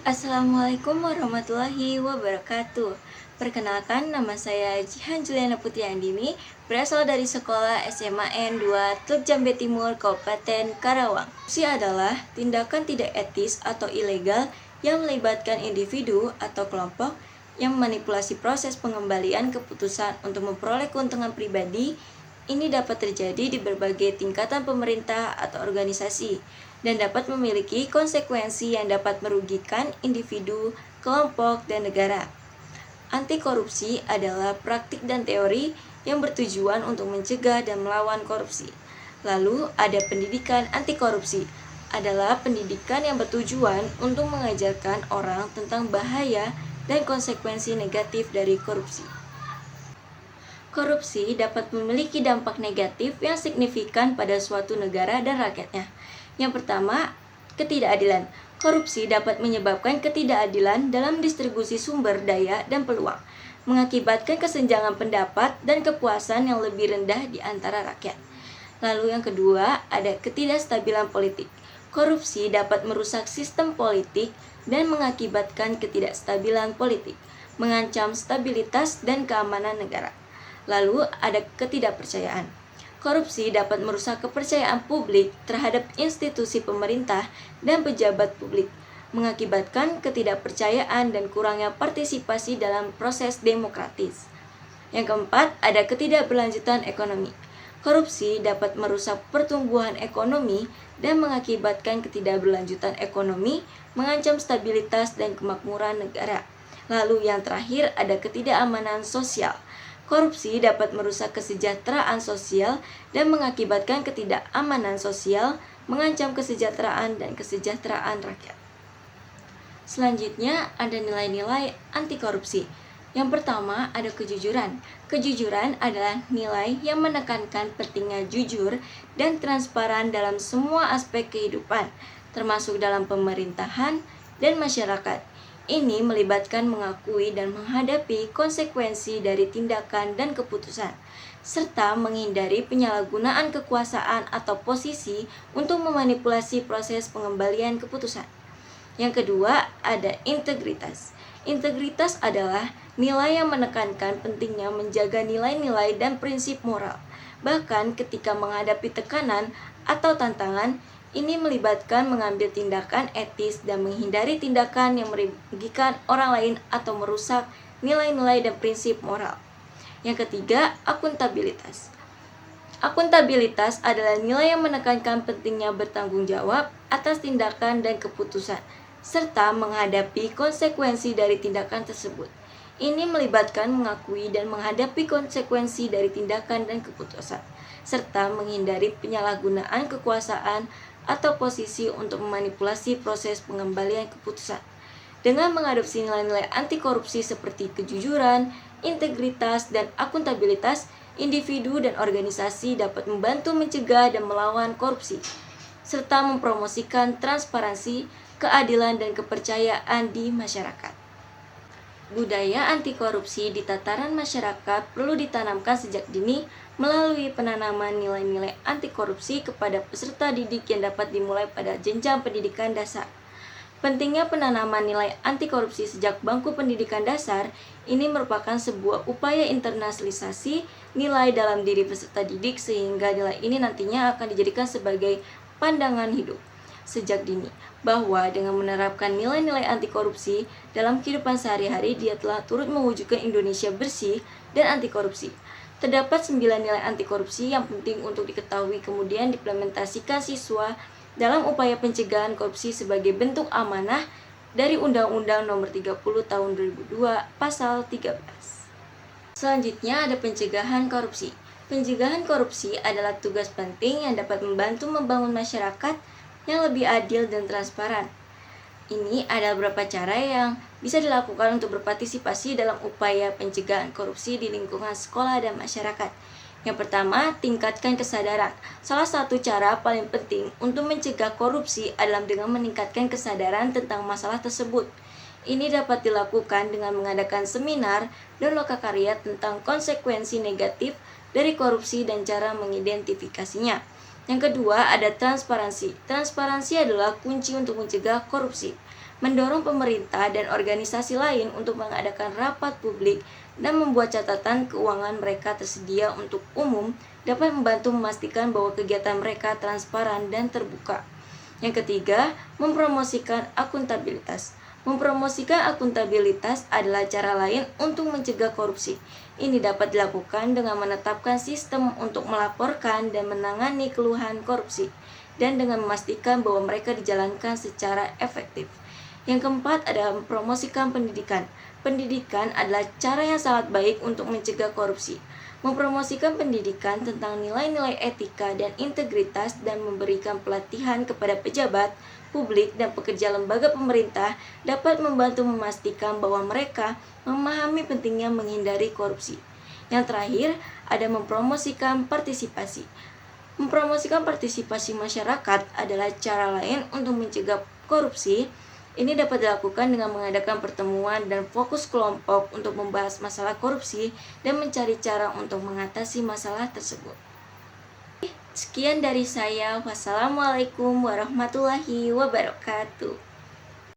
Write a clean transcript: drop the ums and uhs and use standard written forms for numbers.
Assalamualaikum warahmatullahi wabarakatuh. Perkenalkan, nama saya Jihan Juliana Putri Andini, berasal dari sekolah SMA N2 Teluk Jambe Timur, Kabupaten Karawang. Korupsi adalah tindakan tidak etis atau ilegal yang melibatkan individu atau kelompok yang memanipulasi proses pengembalian keputusan untuk memperoleh keuntungan pribadi. Ini dapat terjadi di berbagai tingkatan pemerintah atau organisasi dan dapat memiliki konsekuensi yang dapat merugikan individu, kelompok, dan negara. Anti korupsi adalah praktik dan teori yang bertujuan untuk mencegah dan melawan korupsi. Lalu ada pendidikan anti korupsi, adalah pendidikan yang bertujuan untuk mengajarkan orang tentang bahaya dan konsekuensi negatif dari korupsi. Korupsi dapat memiliki dampak negatif yang signifikan pada suatu negara dan rakyatnya. Yang pertama, ketidakadilan. Korupsi dapat menyebabkan ketidakadilan dalam distribusi sumber daya dan peluang, mengakibatkan kesenjangan pendapat dan kepuasan yang lebih rendah di antara rakyat. Lalu yang kedua, ada ketidakstabilan politik. Korupsi dapat merusak sistem politik dan mengakibatkan ketidakstabilan politik, mengancam stabilitas dan keamanan negara. Lalu ada ketidakpercayaan. Korupsi dapat merusak kepercayaan publik terhadap institusi pemerintah dan pejabat publik, mengakibatkan ketidakpercayaan dan kurangnya partisipasi dalam proses demokratis. Yang keempat, ada ketidakberlanjutan ekonomi. Korupsi dapat merusak pertumbuhan ekonomi dan mengakibatkan ketidakberlanjutan ekonomi, mengancam stabilitas dan kemakmuran negara. Lalu yang terakhir ada ketidakamanan sosial. Korupsi dapat merusak kesejahteraan sosial dan mengakibatkan ketidakamanan sosial, mengancam kesejahteraan dan kesejahteraan rakyat. Selanjutnya ada nilai-nilai anti korupsi. Yang pertama ada kejujuran. Kejujuran adalah nilai yang menekankan pentingnya jujur dan transparan dalam semua aspek kehidupan, termasuk dalam pemerintahan dan masyarakat. Ini melibatkan mengakui dan menghadapi konsekuensi dari tindakan dan keputusan, serta menghindari penyalahgunaan kekuasaan atau posisi untuk memanipulasi proses pengembalian keputusan. Yang kedua, ada integritas. Integritas adalah nilai yang menekankan pentingnya menjaga nilai-nilai dan prinsip moral, bahkan ketika menghadapi tekanan atau tantangan. Ini melibatkan mengambil tindakan etis dan menghindari tindakan yang merugikan orang lain atau merusak nilai-nilai dan prinsip moral. Yang ketiga, akuntabilitas. Akuntabilitas adalah nilai yang menekankan pentingnya bertanggung jawab atas tindakan dan keputusan, serta menghadapi konsekuensi dari tindakan tersebut. Ini melibatkan mengakui dan menghadapi konsekuensi dari tindakan dan keputusan, serta menghindari penyalahgunaan kekuasaan atau posisi untuk memanipulasi proses pengembalian keputusan. Dengan mengadopsi nilai-nilai anti korupsi seperti kejujuran, integritas, dan akuntabilitas, individu dan organisasi dapat membantu mencegah dan melawan korupsi, serta mempromosikan transparansi, keadilan, dan kepercayaan di masyarakat. Budaya anti korupsi di tataran masyarakat perlu ditanamkan sejak dini melalui penanaman nilai-nilai anti korupsi kepada peserta didik yang dapat dimulai pada jenjang pendidikan dasar. Pentingnya penanaman nilai anti korupsi sejak bangku pendidikan dasar ini merupakan sebuah upaya internalisasi nilai dalam diri peserta didik sehingga nilai ini nantinya akan dijadikan sebagai pandangan hidup sejak dini, bahwa dengan menerapkan nilai-nilai anti korupsi dalam kehidupan sehari-hari dia telah turut mewujudkan Indonesia bersih dan anti korupsi. Terdapat 9 nilai anti korupsi yang penting untuk diketahui kemudian diimplementasikan siswa dalam upaya pencegahan korupsi sebagai bentuk amanah dari Undang-Undang Nomor 30 Tahun 2002 Pasal 13. Selanjutnya ada pencegahan korupsi. Pencegahan korupsi adalah tugas penting yang dapat membantu membangun masyarakat yang lebih adil dan transparan. Ini ada beberapa cara yang bisa dilakukan untuk berpartisipasi dalam upaya pencegahan korupsi di lingkungan sekolah dan masyarakat. Yang pertama, tingkatkan kesadaran. Salah satu cara paling penting untuk mencegah korupsi adalah dengan meningkatkan kesadaran tentang masalah tersebut. Ini dapat dilakukan dengan mengadakan seminar dan lokakarya tentang konsekuensi negatif dari korupsi dan cara mengidentifikasinya. Yang kedua ada transparansi. Transparansi adalah kunci untuk mencegah korupsi. Mendorong pemerintah dan organisasi lain untuk mengadakan rapat publik dan membuat catatan keuangan mereka tersedia untuk umum dapat membantu memastikan bahwa kegiatan mereka transparan dan terbuka. Yang ketiga, mempromosikan akuntabilitas. Mempromosikan akuntabilitas adalah cara lain untuk mencegah korupsi. Ini dapat dilakukan dengan menetapkan sistem untuk melaporkan dan menangani keluhan korupsi, dan dengan memastikan bahwa mereka dijalankan secara efektif. Yang keempat adalah mempromosikan pendidikan. Pendidikan adalah cara yang sangat baik untuk mencegah korupsi. Mempromosikan pendidikan tentang nilai-nilai etika dan integritas dan memberikan pelatihan kepada pejabat, publik, dan pekerja lembaga pemerintah dapat membantu memastikan bahwa mereka memahami pentingnya menghindari korupsi. Yang terakhir, ada mempromosikan partisipasi. Mempromosikan partisipasi masyarakat adalah cara lain untuk mencegah korupsi. Ini dapat dilakukan dengan mengadakan pertemuan dan fokus kelompok untuk membahas masalah korupsi dan mencari cara untuk mengatasi masalah tersebut. Sekian dari saya. Wassalamualaikum warahmatullahi wabarakatuh.